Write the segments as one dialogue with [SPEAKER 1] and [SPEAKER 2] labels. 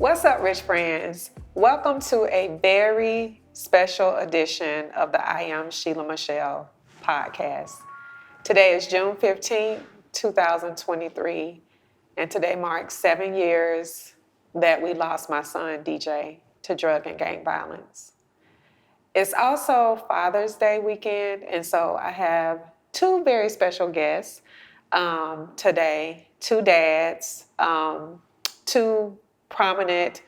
[SPEAKER 1] What's up, rich friends? Welcome to a very special edition of the I Am Sheila Michelle podcast. Today is June 15th, 2023, and today marks 7 years that we lost my son, DJ, to drug and gang violence. It's also Father's Day weekend, and so I have two very special guests today, two dads, two prominent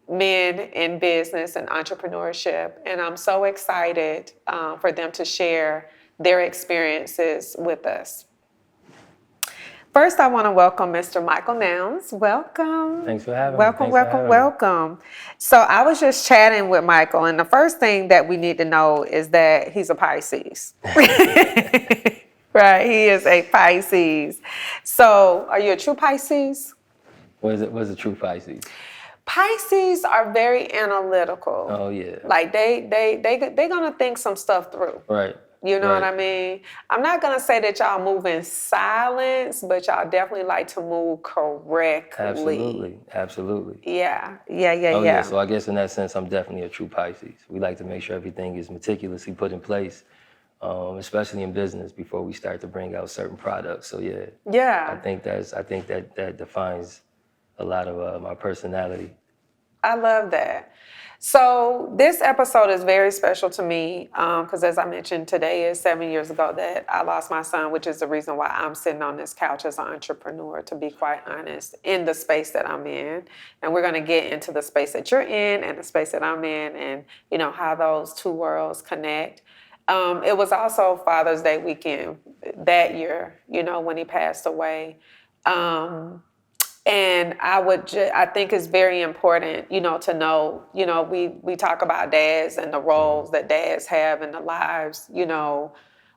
[SPEAKER 1] men in business and entrepreneurship, and I'm so excited for them to share their experiences with us. First, I want to welcome Mr. Michael Nelms. Welcome.
[SPEAKER 2] Thanks for having
[SPEAKER 1] me.
[SPEAKER 2] Welcome.
[SPEAKER 1] Welcome. So I was just chatting with Michael, and the first thing that we need to know is that he's a Pisces. Right, he is a Pisces. So are you a true Pisces?
[SPEAKER 2] What is a true Pisces?
[SPEAKER 1] Pisces are very analytical.
[SPEAKER 2] Oh yeah.
[SPEAKER 1] Like they gonna think some stuff through.
[SPEAKER 2] Right.
[SPEAKER 1] You know
[SPEAKER 2] right.
[SPEAKER 1] what I mean? I'm not gonna say that y'all move in silence, but y'all definitely like to move correctly.
[SPEAKER 2] Absolutely.
[SPEAKER 1] Yeah.
[SPEAKER 2] Oh yeah. So I guess in that sense, I'm definitely a true Pisces. We like to make sure everything is meticulously put in place, especially in business before we start to bring out certain products. So yeah.
[SPEAKER 1] Yeah.
[SPEAKER 2] I think that defines a lot of my personality.
[SPEAKER 1] I love that. So this episode is very special to me because as I mentioned, today is 7 years ago that I lost my son, which is the reason why I'm sitting on this couch as an entrepreneur, to be quite honest, in the space that I'm in. And we're going to get into the space that you're in and the space that I'm in and, you know, how those two worlds connect. It was also Father's Day weekend that year, you know, when he passed away. And I think it's very important, you know, to know, you know, we talk about dads and the roles that dads have in the lives, you know,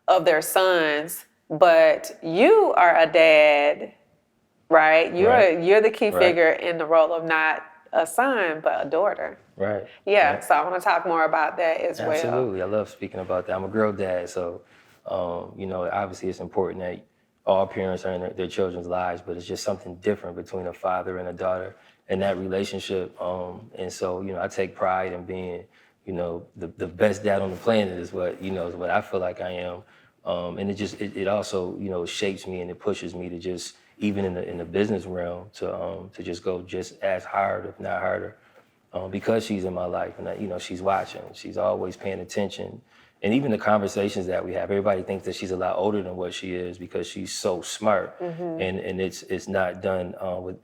[SPEAKER 1] of their sons. But you are a dad, right? You're the key figure in the role of not a son, but a daughter.
[SPEAKER 2] Right.
[SPEAKER 1] Yeah.
[SPEAKER 2] Right.
[SPEAKER 1] So I want to talk more about that as well.
[SPEAKER 2] Absolutely. I love speaking about that. I'm a girl dad, so you know, obviously it's important that all parents are in their children's lives, but it's just something different between a father and a daughter and that relationship. And so, you know, I take pride in being, you know, the best dad on the planet is what I feel like I am. And it also, you know, shapes me and it pushes me to just, even in the business realm, to just go just as hard, if not harder, because she's in my life and, you know, she's watching, she's always paying attention. And even the conversations that we have, everybody thinks that she's a lot older than what she is because she's so smart, and it's not done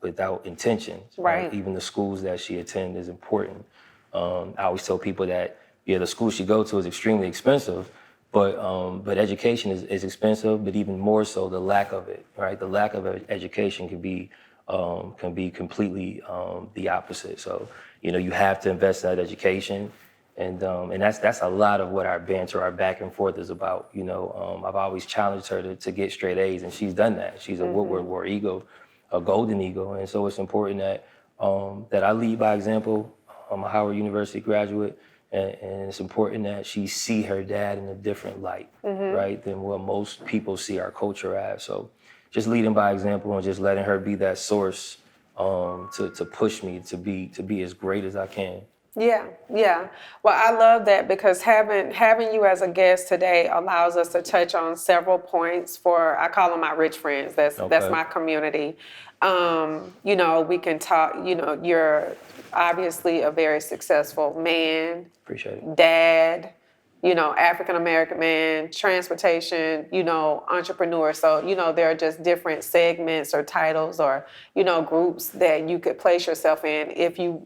[SPEAKER 2] without intention.
[SPEAKER 1] Right.
[SPEAKER 2] Even the schools that she attends is important. I always tell people that the school she go to is extremely expensive, but education is expensive, but even more so the lack of it. Right, the lack of education can be completely the opposite. So you know you have to invest in that education. And that's a lot of what our banter, our back and forth is about. You know, I've always challenged her to get straight A's, and she's done that. She's a Woodward War Eagle, a Golden Eagle, and so it's important that I lead by example. I'm a Howard University graduate, and it's important that she see her dad in a different light, right, than what most people see our culture as. So, just leading by example and just letting her be that source to push me to be as great as I can.
[SPEAKER 1] Yeah. Well, I love that because having you as a guest today allows us to touch on several points for, I call them my rich friends. That's my community. You know, we can talk, you know, you're obviously a very successful man.
[SPEAKER 2] Appreciate it.
[SPEAKER 1] Dad, you know, African-American man, transportation, you know, entrepreneur. So, you know, there are just different segments or titles or, you know, groups that you could place yourself in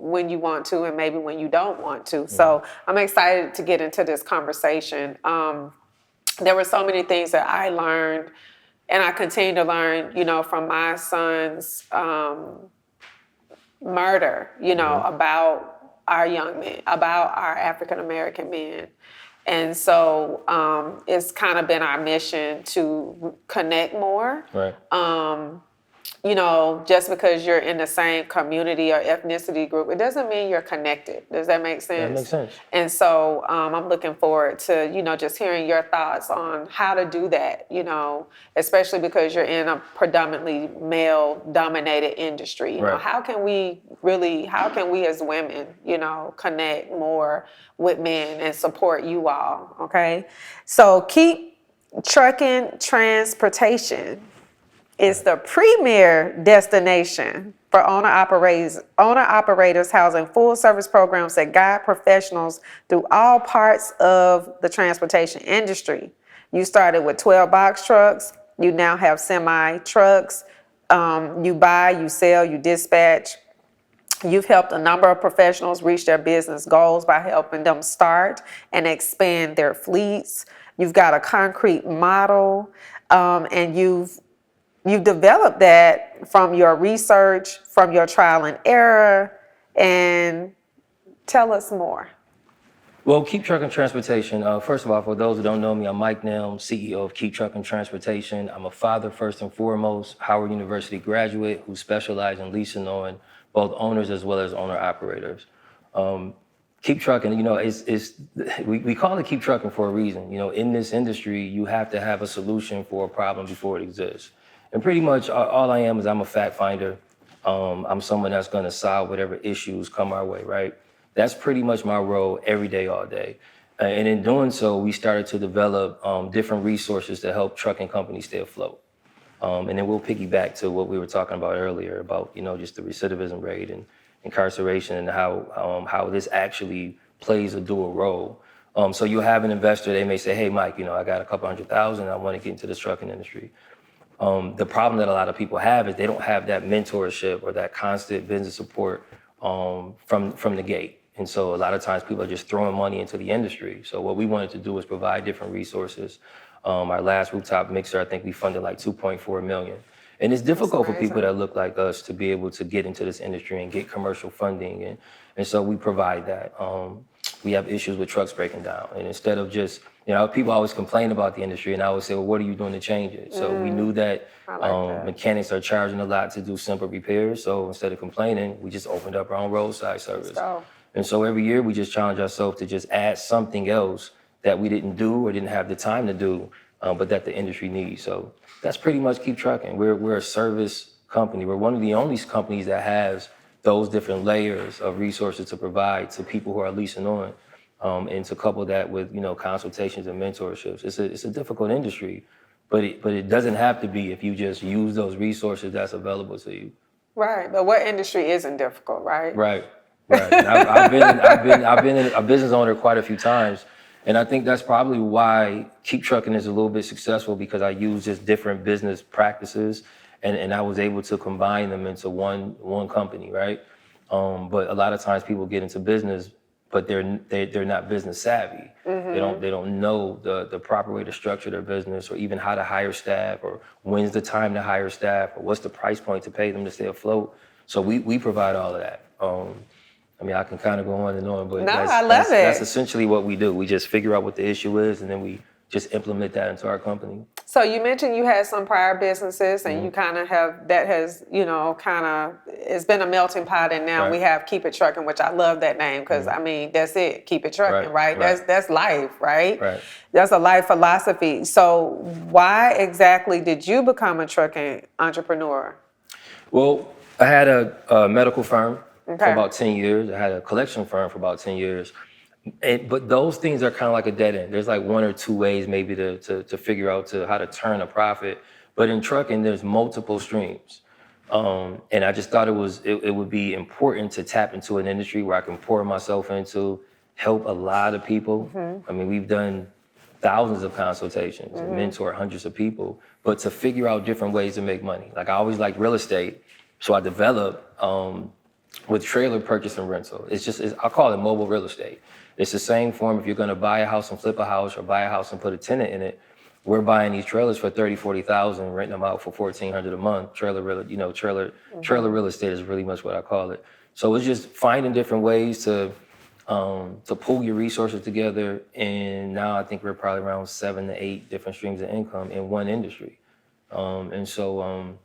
[SPEAKER 1] when you want to and maybe when you don't want to. So I'm excited to get into this conversation. There were so many things that I learned and I continue to learn, you know, from my son's murder, you know, about our young men, about our African-American men. And so it's kind of been our mission to connect more, you know, just because you're in the same community or ethnicity group, it doesn't mean you're connected. Does that make sense?
[SPEAKER 2] That makes sense.
[SPEAKER 1] And so I'm looking forward to, you know, just hearing your thoughts on how to do that, you know, especially because you're in a predominantly male-dominated industry. You know,
[SPEAKER 2] Right.
[SPEAKER 1] how can we as women, you know, connect more with men and support you all, okay? So keep trucking transportation is the premier destination for owner-operators housing full-service programs that guide professionals through all parts of the transportation industry. You started with 12 box trucks. You now have semi-trucks. You buy, you sell, you dispatch. You've helped a number of professionals reach their business goals by helping them start and expand their fleets. You've got a concrete model, and you've developed that from your research, from your trial and error, and tell us more.
[SPEAKER 2] Well, Keep Trucking Transportation, first of all, for those who don't know me, I'm Mike Nelms, CEO of Keep Trucking Transportation. I'm a father, first and foremost, Howard University graduate who specialized in leasing on both owners as well as owner-operators. Keep Trucking, you know, we call it Keep Trucking for a reason. You know, in this industry, you have to have a solution for a problem before it exists. And pretty much all I am is I'm a fact finder. I'm someone that's gonna solve whatever issues come our way, right? That's pretty much my role every day, all day. And in doing so, we started to develop different resources to help trucking companies stay afloat. And then we'll piggyback to what we were talking about earlier about, you know, just the recidivism rate and incarceration and how this actually plays a dual role. So you'll have an investor, they may say, hey, Mike, you know, I got a couple 100,000, I want to get into this trucking industry. The problem that a lot of people have is they don't have that mentorship or that constant business support from the gate. And so a lot of times people are just throwing money into the industry. So what we wanted to do is provide different resources. Our last rooftop mixer, I think we funded like 2.4 million. And it's difficult for people that look like us to be able to get into this industry and get commercial funding. And so we provide that. We have issues with trucks breaking down. And instead of just, you know, people always complain about the industry and I always say, well, what are you doing to change it? So we knew that, mechanics are charging a lot to do simple repairs. So instead of complaining, we just opened up our own roadside service. And so every year we just challenge ourselves to just add something else that we didn't do or didn't have the time to do, but that the industry needs. So that's pretty much Keep Trucking. We're a service company. We're one of the only companies that has those different layers of resources to provide to people who are leasing on, and to couple that with, you know, consultations and mentorships. It's a difficult industry, but it doesn't have to be if you just use those resources that's available to you.
[SPEAKER 1] Right, but what industry isn't difficult, right?
[SPEAKER 2] Right. And I've been a business owner quite a few times, and I think that's probably why Keep Trucking is a little bit successful because I use just different business practices, and I was able to combine them into one company, right? But a lot of times people get into business, but they're not business savvy. They don't know the proper way to structure their business, or even how to hire staff, or when's the time to hire staff, or what's the price point to pay them to stay afloat. So we provide all of that. I mean, I can kind of go on and on, but that's essentially what we do. We just figure out what the issue is, and then we just implement that into our company.
[SPEAKER 1] So you mentioned you had some prior businesses, and you kind of have, that has, you know, kind of, it's been a melting pot, and now we have Keep It Trucking, which I love that name because, I mean, that's it, Keep It Trucking, right? That's life, right? That's a life philosophy. So why exactly did you become a trucking entrepreneur?
[SPEAKER 2] Well, I had a medical firm for about 10 years. I had a collection firm for about 10 years. But those things are kind of like a dead end. There's like one or two ways maybe to figure out how to turn a profit. But in trucking, there's multiple streams. And I just thought it would be important to tap into an industry where I can pour myself into, help a lot of people. I mean, we've done thousands of consultations and mentor hundreds of people, but to figure out different ways to make money. Like I always liked real estate, so I developed with trailer purchase and rental. I call it mobile real estate. It's the same form if you're gonna buy a house and flip a house, or buy a house and put a tenant in it. We're buying these trailers for $30,000, $40,000, renting them out for $1,400 a month. Trailer real estate is really much what I call it. So it's just finding different ways to pull your resources together. And now I think we're probably around 7 to 8 different streams of income in one industry. And so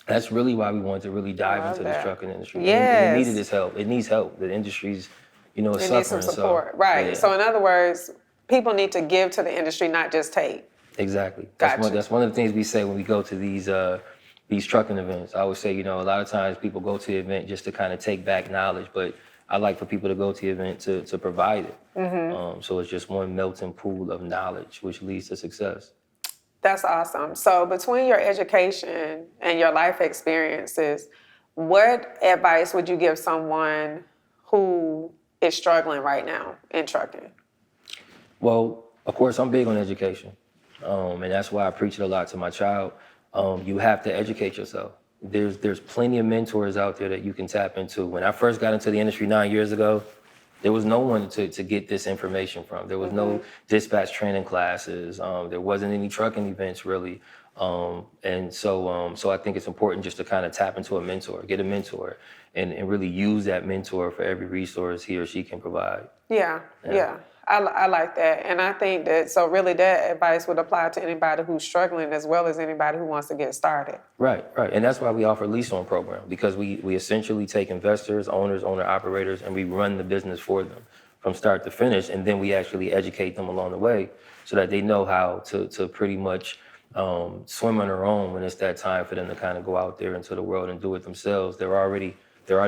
[SPEAKER 2] That's really why we wanted to really dive
[SPEAKER 1] Love
[SPEAKER 2] into this
[SPEAKER 1] that.
[SPEAKER 2] trucking industry. And it needed
[SPEAKER 1] Yes.
[SPEAKER 2] this help. It needs help. The industry's, is
[SPEAKER 1] It needs some
[SPEAKER 2] suffering.
[SPEAKER 1] support.
[SPEAKER 2] So,
[SPEAKER 1] Right.
[SPEAKER 2] yeah.
[SPEAKER 1] So in other words, people need to give to the industry, not just take.
[SPEAKER 2] Exactly.
[SPEAKER 1] Gotcha.
[SPEAKER 2] That's one of the things we say when we go to these trucking events. I always say, a lot of times people go to the event just to kind of take back knowledge, but I like for people to go to the event to provide it. So it's just one melting pool of knowledge, which leads to success.
[SPEAKER 1] That's awesome. So between your education and your life experiences, what advice would you give someone who is struggling right now in trucking?
[SPEAKER 2] Well, of course, I'm big on education, and that's why I preach it a lot to my child. You have to educate yourself. There's plenty of mentors out there that you can tap into. When I first got into the industry 9 years ago, there was no one to get this information from. There was no dispatch training classes. There wasn't any trucking events really. And so I think it's important just to kind of tap into a mentor, get a mentor, and really use that mentor for every resource he or she can provide.
[SPEAKER 1] Yeah. I like that. And I think that, so really that advice would apply to anybody who's struggling as well as anybody who wants to get started.
[SPEAKER 2] Right. And that's why we offer lease on program, because we essentially take investors, owners, owner-operators, and we run the business for them from start to finish. And then we actually educate them along the way so that they know how to pretty much swim on their own when it's that time for them to kind of go out there into the world and do it themselves. They're already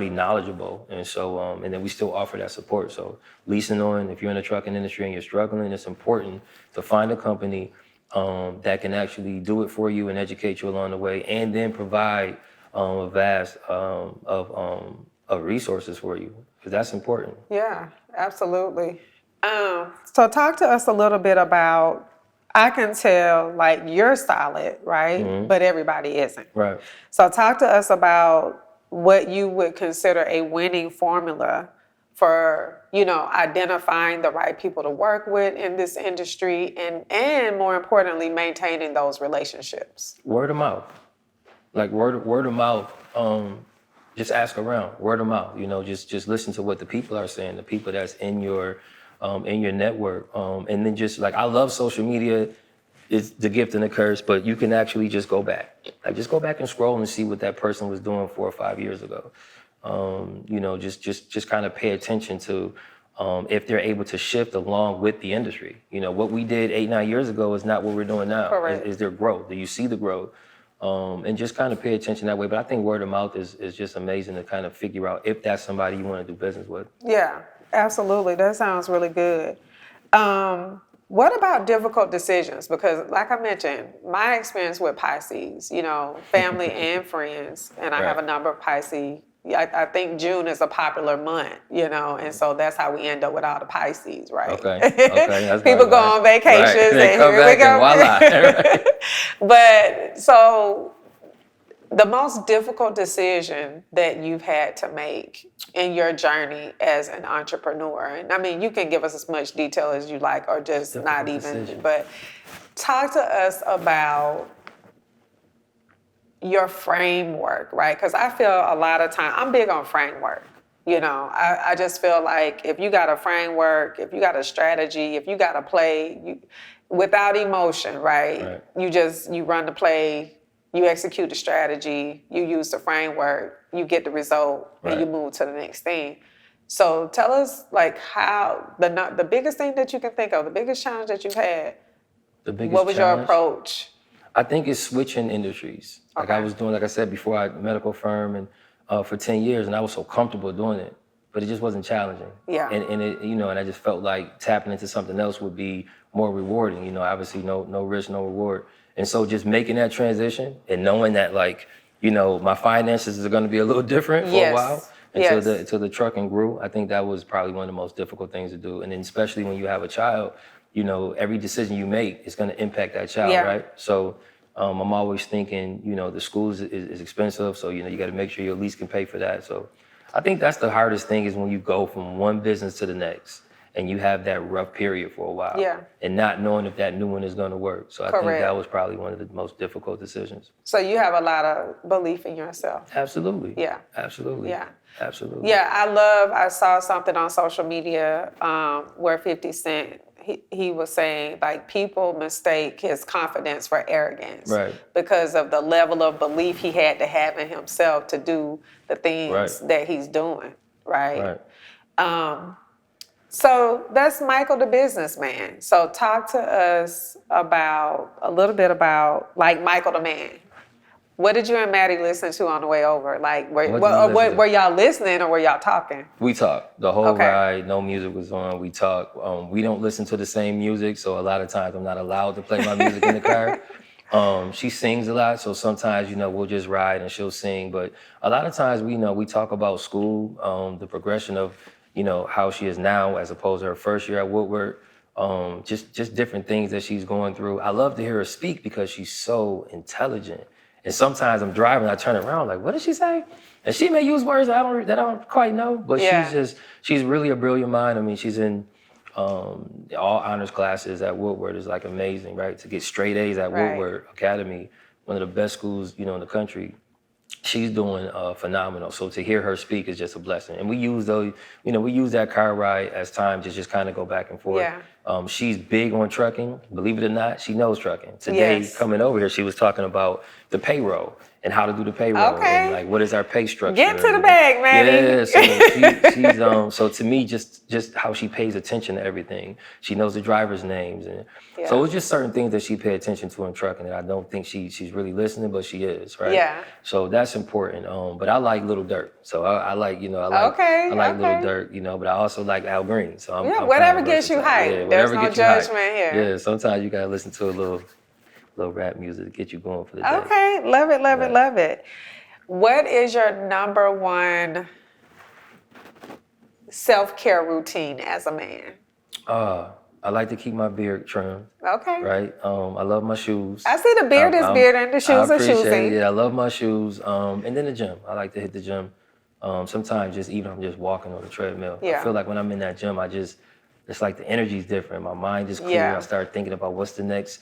[SPEAKER 2] knowledgeable, and so and then we still offer that support. So leasing on, if you're in the trucking industry and you're struggling, it's important to find a company that can actually do it for you and educate you along the way, and then provide a vast of resources for you, because that's important.
[SPEAKER 1] Yeah, absolutely. So talk to us a little bit about, I can tell like you're solid, right? But everybody isn't.
[SPEAKER 2] Right.
[SPEAKER 1] So talk to us about what you would consider a winning formula for, identifying the right people to work with in this industry, and more importantly, maintaining those relationships.
[SPEAKER 2] Word of mouth. Like word of mouth. Just ask around. Word of mouth. Just listen to what the people are saying, the people that's in your network. And then just like, I love social media. It's the gift and the curse, but you can actually just go back. Like, just go back and scroll and see what that person was doing 4 or 5 years ago. Just kind of pay attention to if they're able to shift along with the industry. What we did 8, 9 years ago is not what we're doing now.
[SPEAKER 1] Correct.
[SPEAKER 2] Is there growth? Do you see the growth? And just kind of pay attention that way. But I think word of mouth is just amazing to kind of figure out if that's somebody you want to do business with.
[SPEAKER 1] Yeah, absolutely. That sounds really good. What about difficult decisions? Because like I mentioned, my experience with Pisces, family and friends, and I have a number of Pisces. I think June is a popular month, and so that's how we end up with all the Pisces, right?
[SPEAKER 2] Okay. That's
[SPEAKER 1] People
[SPEAKER 2] right,
[SPEAKER 1] go on vacations,
[SPEAKER 2] right. They
[SPEAKER 1] and
[SPEAKER 2] come
[SPEAKER 1] here we
[SPEAKER 2] back
[SPEAKER 1] go.
[SPEAKER 2] and voila. Right.
[SPEAKER 1] But so the most difficult decision that you've had to make in your journey as an entrepreneur, and I mean, you can give us as much detail as you like, or just not even,
[SPEAKER 2] decision.
[SPEAKER 1] but talk to us about your framework, right? Because I feel a lot of time, I'm big on framework. I just feel like if you got a framework, if you got a strategy, if you got a play, without emotion, right? You run the play, you execute the strategy, you use the framework, you get the result, and you move to the next thing. So tell us, like, how the biggest thing that you can think of, the biggest challenge that you've had. What was your approach?
[SPEAKER 2] I think it's switching industries. Like I was doing, like I said before, I had a medical firm and for 10 years, and I was so comfortable doing it, but it just wasn't challenging.
[SPEAKER 1] Yeah.
[SPEAKER 2] And it, and I just felt like tapping into something else would be more rewarding. Obviously no risk, no reward. And so just making that transition and knowing that, like, my finances are going to be a little different for a while until the trucking grew. I think that was probably one of the most difficult things to do. And then especially when you have a child, every decision you make is going to impact that child, right? So I'm always thinking, the school is expensive, so you got to make sure you at least can pay for that. So I think that's the hardest thing, is when you go from one business to the next and you have that rough period for a while, and not knowing if that new one is going to work. So I think that was probably one of the most difficult decisions.
[SPEAKER 1] So you have a lot of belief in yourself.
[SPEAKER 2] Absolutely.
[SPEAKER 1] Yeah.
[SPEAKER 2] Absolutely.
[SPEAKER 1] Yeah.
[SPEAKER 2] Absolutely.
[SPEAKER 1] Yeah, I saw something on social media where 50 Cent, he was saying like people mistake his confidence for arrogance
[SPEAKER 2] Right.
[SPEAKER 1] because of the level of belief he had to have in himself to do the things
[SPEAKER 2] Right.
[SPEAKER 1] that he's doing, right?
[SPEAKER 2] Right.
[SPEAKER 1] So that's Michael the businessman. So talk to us about a little bit about like Michael the man. What did you and Maddie listen to on the way over? Like, were y'all listening or were y'all talking?
[SPEAKER 2] We talked the whole
[SPEAKER 1] Okay.
[SPEAKER 2] ride. No music was on. We talked. We don't listen to the same music, so a lot of times I'm not allowed to play my music in the car. She sings a lot, so sometimes we'll just ride and she'll sing. But a lot of times we talk about school, the progression of how she is now as opposed to her first year at Woodward. Just different things that she's going through. I love to hear her speak because she's so intelligent. And sometimes I'm driving, I turn around like, what did she say? And she may use words that I don't quite know, but
[SPEAKER 1] Yeah.
[SPEAKER 2] she's really a brilliant mind. I mean, she's in all honors classes at Woodward is like amazing, right? To get straight A's at
[SPEAKER 1] Right.
[SPEAKER 2] Woodward Academy, one of the best schools, in the country. She's doing phenomenal. So to hear her speak is just a blessing. And we use that car ride as time to just kind of go back and forth.
[SPEAKER 1] Yeah.
[SPEAKER 2] She's big on trucking. Believe it or not, she knows trucking. Today,
[SPEAKER 1] Yes.
[SPEAKER 2] coming over here, she was talking about the payroll and how to do the payroll.
[SPEAKER 1] Okay.
[SPEAKER 2] And like, what is our pay structure?
[SPEAKER 1] Get to the bag, Maddie.
[SPEAKER 2] Yeah, she's so to me, just how she pays attention to everything. She knows the drivers' names. And so it's just certain things that she pay attention to in trucking that I don't think she's really listening, but she is, right?
[SPEAKER 1] Yeah.
[SPEAKER 2] So that's important. But I like Little Dirt. So I like,
[SPEAKER 1] Okay,
[SPEAKER 2] I like
[SPEAKER 1] okay.
[SPEAKER 2] Little Dirt, but I also like Al Green. So I'm
[SPEAKER 1] whatever
[SPEAKER 2] kinda
[SPEAKER 1] gets you
[SPEAKER 2] versatile.
[SPEAKER 1] hyped.
[SPEAKER 2] Yeah,
[SPEAKER 1] There's
[SPEAKER 2] whatever
[SPEAKER 1] no
[SPEAKER 2] gets you hyped.
[SPEAKER 1] judgment here.
[SPEAKER 2] Yeah, sometimes you gotta listen to a little rap music to get you going for the day.
[SPEAKER 1] Okay, love it, love
[SPEAKER 2] Right.
[SPEAKER 1] it, love it. What is your number one self-care routine as a man?
[SPEAKER 2] I like to keep my beard trimmed.
[SPEAKER 1] Okay.
[SPEAKER 2] Right. I love my shoes.
[SPEAKER 1] I see the beard is beard and the shoes
[SPEAKER 2] I
[SPEAKER 1] are shoesy.
[SPEAKER 2] appreciate it. I love my shoes. And then the gym. I like to hit the gym. Sometimes just even I'm just walking on the treadmill.
[SPEAKER 1] Yeah.
[SPEAKER 2] I feel like when I'm in that gym, it's like the energy's different. My mind is clear.
[SPEAKER 1] Yeah.
[SPEAKER 2] I start thinking about what's the next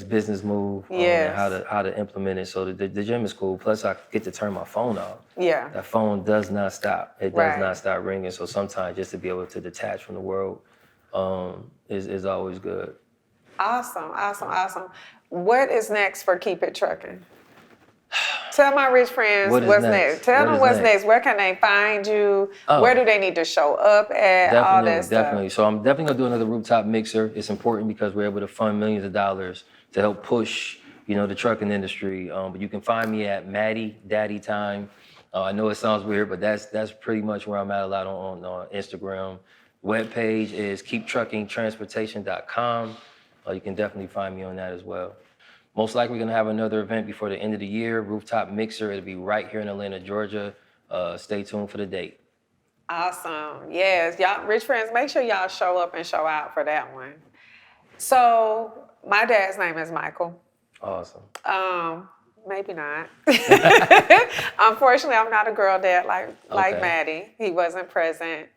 [SPEAKER 2] business move,
[SPEAKER 1] Yes.
[SPEAKER 2] and how to implement it. So the gym is cool. Plus I get to turn my phone off.
[SPEAKER 1] Yeah.
[SPEAKER 2] That phone does not stop. It does
[SPEAKER 1] Right.
[SPEAKER 2] not stop ringing. So sometimes just to be able to detach from the world is always good.
[SPEAKER 1] Awesome, awesome, awesome. What is next for Keep It Trucking? Tell my rich friends
[SPEAKER 2] What is
[SPEAKER 1] what's
[SPEAKER 2] next?
[SPEAKER 1] next. Tell
[SPEAKER 2] What
[SPEAKER 1] them
[SPEAKER 2] is
[SPEAKER 1] what's
[SPEAKER 2] next?
[SPEAKER 1] next. Where can they find you?
[SPEAKER 2] Oh.
[SPEAKER 1] Where do they need to show up at? All that stuff.
[SPEAKER 2] Definitely. So I'm definitely gonna do another rooftop mixer. It's important because we're able to fund millions of dollars to help push, the trucking industry. But you can find me at Maddie Daddy Time. I know it sounds weird, but that's pretty much where I'm at a lot on Instagram. Webpage is keeptruckingtransportation.com. You can definitely find me on that as well. Most likely gonna have another event before the end of the year, rooftop mixer. It'll be right here in Atlanta, Georgia. Stay tuned for the date.
[SPEAKER 1] Awesome. Yes, y'all, rich friends, make sure y'all show up and show out for that one. So my dad's name is Michael.
[SPEAKER 2] Awesome.
[SPEAKER 1] Maybe not. Unfortunately, I'm not a girl dad like
[SPEAKER 2] Okay.
[SPEAKER 1] Maddie. He wasn't present.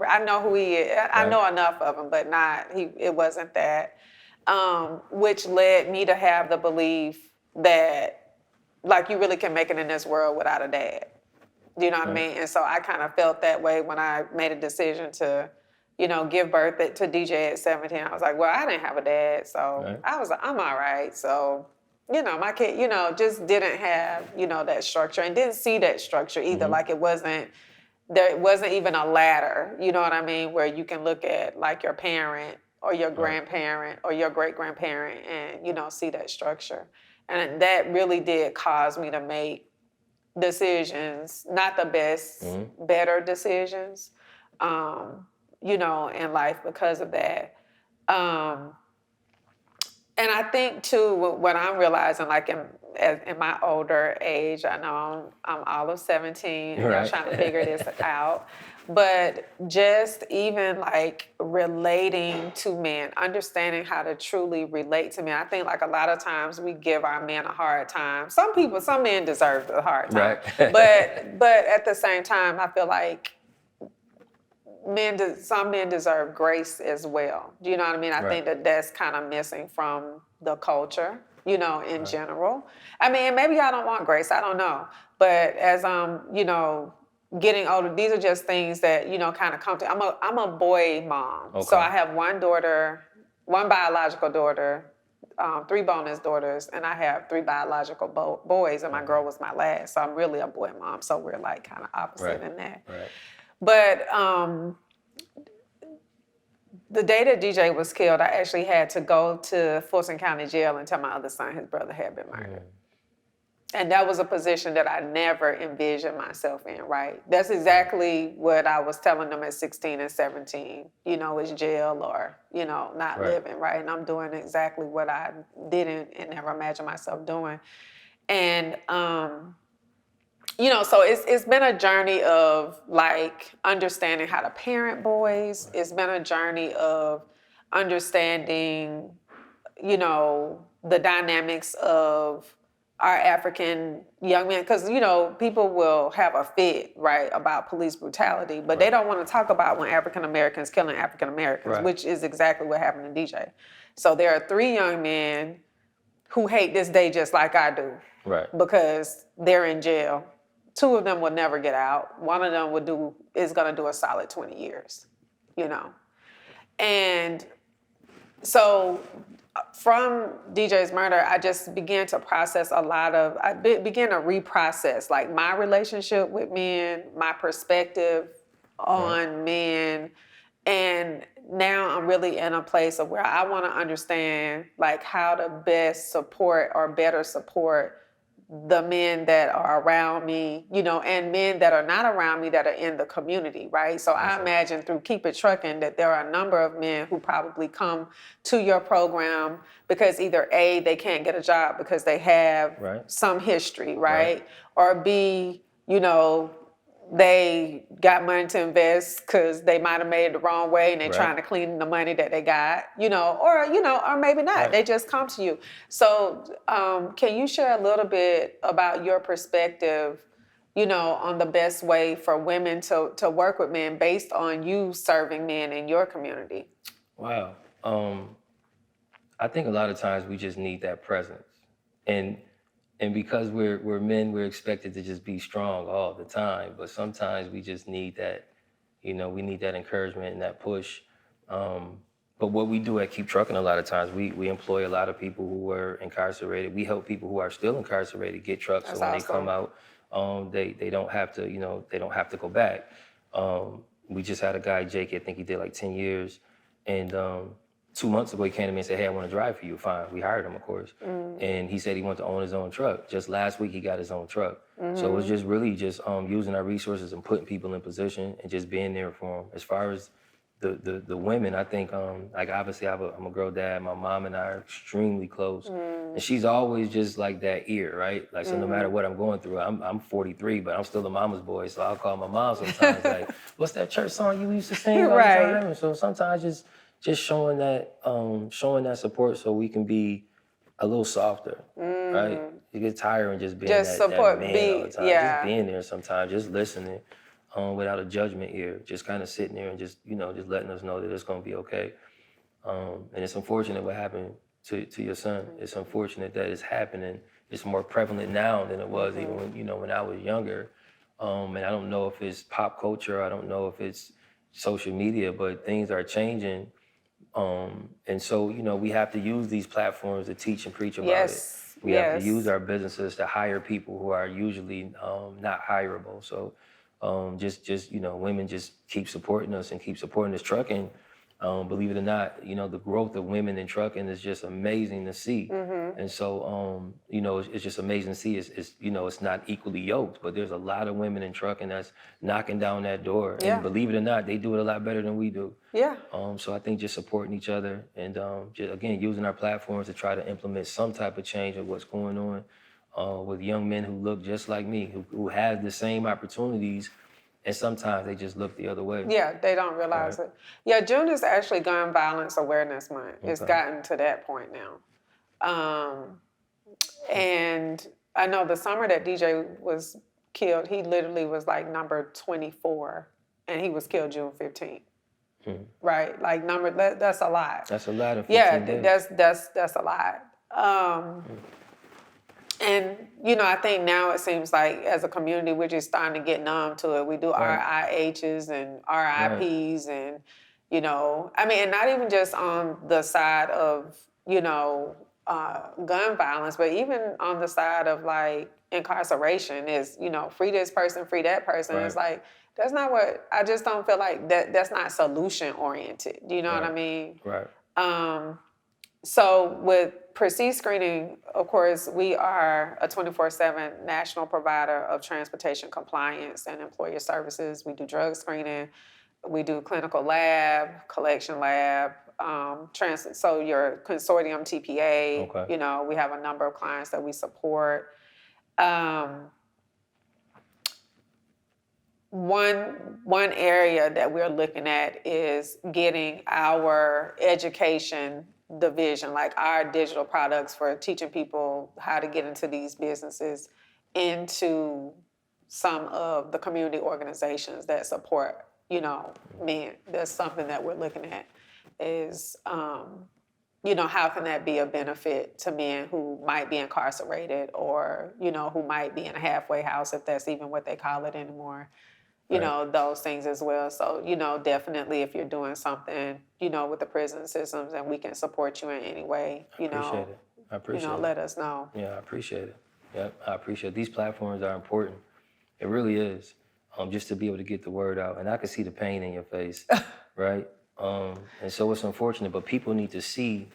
[SPEAKER 1] I know who he is. I
[SPEAKER 2] Right.
[SPEAKER 1] know enough of him, but it wasn't that. Which led me to have the belief that like you really can make it in this world without a dad. You know what I mean? And so I kind of felt that way when I made a decision to, give birth to DJ at 17. I was like, well, I didn't have a dad, so
[SPEAKER 2] Right.
[SPEAKER 1] I was like, I'm all right. So, my kid, just didn't have, that structure and didn't see that structure either. Like it wasn't even a ladder, you know what I mean, where you can look at like your parent or your grandparent or your great-grandparent and, see that structure. And that really did cause me to make decisions, not the best, better decisions, in life because of that. And I think too, what I'm realizing, like in my older age, I know I'm all of 17, and I'm
[SPEAKER 2] Right.
[SPEAKER 1] trying to figure this out. But just even like relating to men, understanding how to truly relate to men. I think like a lot of times we give our men a hard time. Some men deserve a hard time.
[SPEAKER 2] Right.
[SPEAKER 1] but at the same time, I feel like some men deserve grace as well. Do you know what I mean? I think that's kind of missing from the culture, in general. I mean, maybe I don't want grace. I don't know. But as getting older, these are just things that, you know, kind of come to. I'm a boy mom.
[SPEAKER 2] Okay.
[SPEAKER 1] So I have one daughter, one biological daughter, 3 bonus daughters, and I have 3 biological boys, and my girl was my last. So I'm really a boy mom. So we're like kind of opposite in that.
[SPEAKER 2] Right.
[SPEAKER 1] But the day that DJ was killed, I actually had to go to Fulton County Jail and tell my other son his brother had been murdered. And that was a position that I never envisioned myself in, right? That's exactly what I was telling them at 16 and 17, you know, is jail or, you know, not living, right? And I'm doing exactly what I didn't and never imagined myself doing. And, you know, so it's been a journey of like understanding how to parent boys. It's been a journey of understanding, you know, the dynamics of our African young men, because, you know, people will have a fit, right, about police brutality, but they don't want to talk about when African Americans killing African Americans, which is exactly what happened to DJ. So there are 3 young men who hate this day just like I do, because they're in jail. 2 of them will never get out. One of them is going to do a solid 20 years, you know. And so from DJ's murder, I just began to process began to reprocess like my relationship with men, my perspective on men. And now I'm really in a place of where I want to understand like how to best support or better support the men that are around me, you know, and men that are not around me that are in the community, right? So I imagine through Keep It Truckin' that there are a number of men who probably come to your program because either A, they can't get a job because they have some history, right? Or B, you know, they got money to invest because they might have made it the wrong way and they're trying to clean the money that they got, you know, or maybe not. They just come to you. So can you share a little bit about your perspective, you know, on the best way for women to work with men based on you serving men in your community?
[SPEAKER 2] Wow. I think a lot of times we just need that presence. And because we're men, we're expected to just be strong all the time. But sometimes we just need that, you know, we need that encouragement and that push. But what we do at Keep Trucking a lot of times, we employ a lot of people who were incarcerated. We help people who are still incarcerated get trucks. So when they come out, they don't have to, you know, they don't have to go back. We just had a guy, Jake, I think he did like 10 years. And 2 months ago, he came to me and said, hey, I want to drive for you. Fine. We hired him, of course. And he said he wanted to own his own truck. Just last week, he got his own truck. So it was just really just using our resources and putting people in position and just being there for them. As far as the women, I think, like obviously I'm a girl dad. My mom and I are extremely close. And she's always just like that ear, right? Like, so no matter what I'm going through, I'm 43, but I'm still a mama's boy. So I'll call my mom sometimes like, what's that church song you used to sing all the time? And so sometimes just showing that support so we can be a little softer, right? You get tired of just being that man all the time. Just being there sometimes, just listening without a judgment ear, just kind of sitting there and just, you know, just letting us know that it's going to be okay. And it's unfortunate what happened to your son. It's unfortunate that it's happening. It's more prevalent now than it was even when, you know, when I was younger. And I don't know if it's pop culture, I don't know if it's social media, but things are changing. And so, you know, we have to use these platforms to teach and preach about it. We have to use our businesses to hire people who are usually not hireable. So just you know, women just keep supporting us and keep supporting this trucking. Believe it or not, you know, the growth of women in trucking is just amazing to see. And so, you know, it's just amazing to see. It's you know, it's not equally yoked, but there's a lot of women in trucking that's knocking down that door. And believe it or not, they do it a lot better than we do. So I think just supporting each other and just, again, using our platforms to try to implement some type of change of what's going on with young men who look just like me, who have the same opportunities. And sometimes they just look the other way.
[SPEAKER 1] Yeah, they don't realize it. Yeah, June is actually Gun Violence Awareness Month. It's gotten to that point now. And I know the summer that DJ was killed, he literally was like number 24, and he was killed June 15th. Right? Like that's a lot.
[SPEAKER 2] That's a lot of 15 days.
[SPEAKER 1] That's a lot. And, I think now it seems like as a community, we're just starting to get numb to it. We do
[SPEAKER 2] Right.
[SPEAKER 1] RIHs and
[SPEAKER 2] Right.
[SPEAKER 1] RIPs and, I mean, and not even just on the side of, gun violence, but even on the side of like incarceration is, free this person, free that person.
[SPEAKER 2] Right.
[SPEAKER 1] It's like, that's not what, I just don't feel like that's not solution oriented. Do you know what I
[SPEAKER 2] Right.
[SPEAKER 1] mean?
[SPEAKER 2] Right.
[SPEAKER 1] So with Prestige Screening, of course, we are a 24/7 national provider of transportation compliance and employer services. We do drug screening, we do clinical lab, collection lab, so your consortium TPA,
[SPEAKER 2] Okay.
[SPEAKER 1] we have a number of clients that we support. Um, one area that we're looking at is getting our education division, like our digital products for teaching people how to get into these businesses, into some of the community organizations that support, men. That's something that we're looking at is, how can that be a benefit to men who might be incarcerated or, who might be in a halfway house, if that's even what they call it anymore. Those things as well. So, definitely if you're doing something, with the prison systems and we can support you in any way,
[SPEAKER 2] Appreciate it. I appreciate it.
[SPEAKER 1] let us know.
[SPEAKER 2] Yeah, I appreciate it. Yep, I appreciate it. These platforms are important. It really is. Just to be able to get the word out. And I can see the pain in your face, right? And so it's unfortunate, but people need to see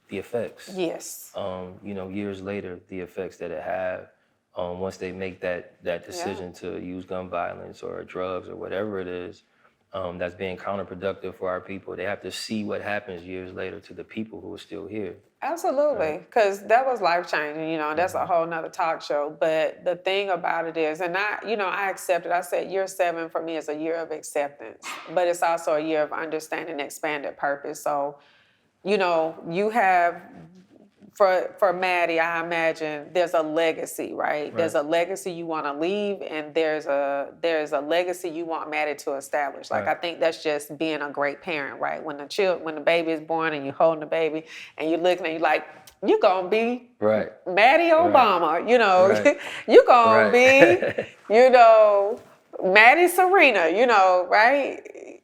[SPEAKER 2] the effects.
[SPEAKER 1] Yes.
[SPEAKER 2] Years later, the effects that it have once they make that decision to use gun violence or drugs or whatever it is that's being counterproductive for our people. They have to see what happens years later to the people who are still here.
[SPEAKER 1] Absolutely, because that was life changing. That's a whole nother talk show. But the thing about it is, and I accepted. I said year 7 for me is a year of acceptance, but it's also a year of understanding expanded purpose. So, you have. For Maddie, I imagine there's a legacy, right? There's a legacy you want to leave, and there's a legacy you want Maddie to establish. Like, I think that's just being a great parent, right? When the baby is born and you're holding the baby and you're looking and you're like, you're gonna be Maddie Obama, you're gonna be, Maddie Serena, right?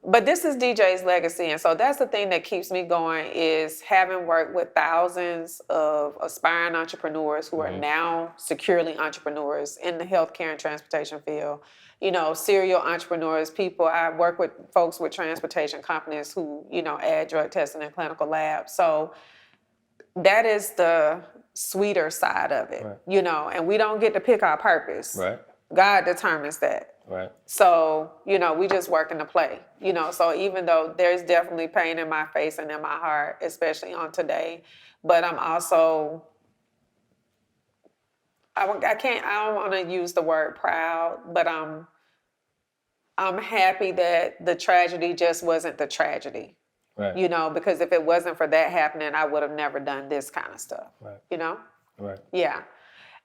[SPEAKER 1] But this is DJ's legacy, and so that's the thing that keeps me going is having worked with thousands of aspiring entrepreneurs who are now securely entrepreneurs in the healthcare and transportation field. Serial entrepreneurs, people. I work with folks with transportation companies who, add drug testing and clinical labs. So that is the sweeter side of it, and we don't get to pick our purpose.
[SPEAKER 2] Right.
[SPEAKER 1] God determines that.
[SPEAKER 2] Right.
[SPEAKER 1] So, we just working to play, so even though there's definitely pain in my face and in my heart, especially on today, but I'm also, I don't want to use the word proud, but I'm happy that the tragedy just wasn't the tragedy,
[SPEAKER 2] Right.
[SPEAKER 1] Because if it wasn't for that happening, I would have never done this kind of stuff,
[SPEAKER 2] Right. Right.
[SPEAKER 1] Yeah.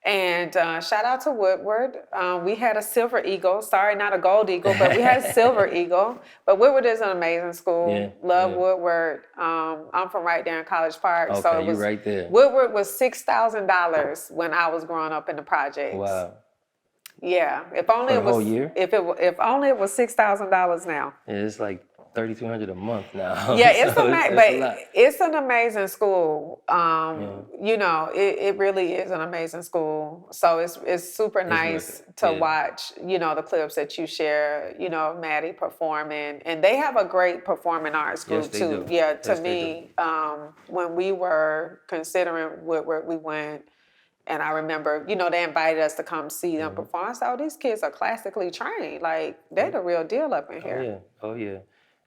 [SPEAKER 1] And shout out to Woodward. We had a silver eagle. Sorry, not a gold eagle, but we had a silver eagle. But Woodward is an amazing school. Love Woodward. I'm from right there in College Park.
[SPEAKER 2] Okay,
[SPEAKER 1] so it was,
[SPEAKER 2] you right there.
[SPEAKER 1] Woodward was $6,000 when I was growing up in the projects.
[SPEAKER 2] Wow.
[SPEAKER 1] Yeah. If only
[SPEAKER 2] For
[SPEAKER 1] it
[SPEAKER 2] the
[SPEAKER 1] was.
[SPEAKER 2] whole year?
[SPEAKER 1] If only it was $6,000 now.
[SPEAKER 2] Yeah, it's like $3,200 a month now.
[SPEAKER 1] Yeah, it's
[SPEAKER 2] so
[SPEAKER 1] it's an amazing school. It really is an amazing school. So it's super nice to watch, the clips that you share, Maddie performing. And they have a great performing arts group too.
[SPEAKER 2] Do.
[SPEAKER 1] Yeah, to me, when we were considering Woodward, we went. And I remember, they invited us to come see them perform. I said, oh, these kids are classically trained. Like, they're the real deal up in here.
[SPEAKER 2] Oh, yeah.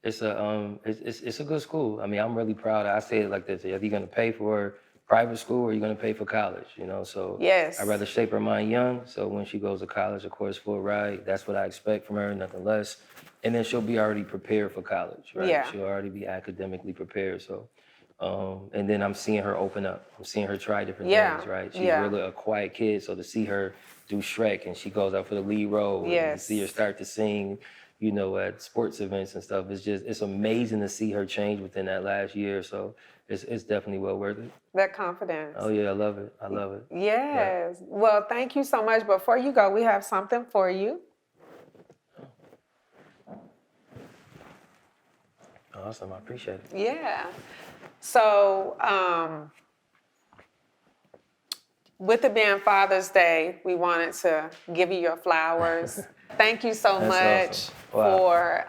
[SPEAKER 2] It's a good school. I mean, I'm really proud. I say it like this: are you going to pay for private school or are you going to pay for college? So
[SPEAKER 1] yes.
[SPEAKER 2] I'd rather shape her mind young. So when she goes to college, of course, full ride. That's what I expect from her, nothing less. And then she'll be already prepared for college, right?
[SPEAKER 1] Yeah.
[SPEAKER 2] She'll already be academically prepared. So, and then I'm seeing her open up. I'm seeing her try different things, right? She's really a quiet kid. So to see her do Shrek and she goes out for the lead role, and to see her start to sing, you know, at sports events and stuff. It's amazing to see her change within that last year. So it's definitely well worth it.
[SPEAKER 1] That confidence.
[SPEAKER 2] Oh yeah, I love it. I love it.
[SPEAKER 1] Yes. Well, thank you so much. Before you go, we have something for you.
[SPEAKER 2] Awesome, I appreciate it.
[SPEAKER 1] Yeah. So, with it being Father's Day, we wanted to give you your flowers. Thank you so
[SPEAKER 2] That's
[SPEAKER 1] much
[SPEAKER 2] awesome. Wow.
[SPEAKER 1] for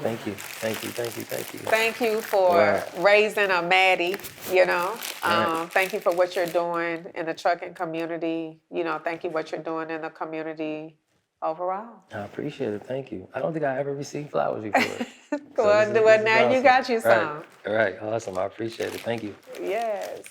[SPEAKER 2] Thank you.
[SPEAKER 1] thank you for
[SPEAKER 2] Wow.
[SPEAKER 1] raising a Maddie, you know.
[SPEAKER 2] Right.
[SPEAKER 1] Thank you for what you're doing in the trucking community. You know, thank you what you're doing in the community overall.
[SPEAKER 2] I appreciate it. Thank you. I don't think I ever received flowers before.
[SPEAKER 1] Well,
[SPEAKER 2] This is
[SPEAKER 1] now you
[SPEAKER 2] awesome.
[SPEAKER 1] got you some.
[SPEAKER 2] Right. Awesome. I appreciate it. Thank you.
[SPEAKER 1] Yes.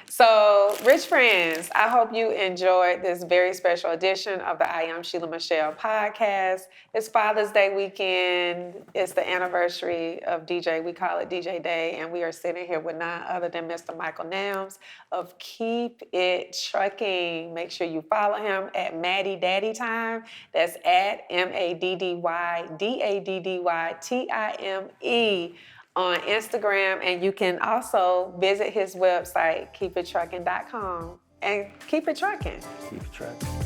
[SPEAKER 1] So, rich friends, I hope you enjoyed this very special edition of the I Am Sheila Michelle podcast. It's Father's Day weekend. It's the anniversary of DJ. We call it DJ Day. And we are sitting here with none other than Mr. Michael Nelms of Keep It Trucking. Make sure you follow him at Maddie Daddy Time. That's at MADDYDADDYTIME on Instagram, and you can also visit his website, keepittrucking.com, and keep it trucking.
[SPEAKER 2] Keep it trucking.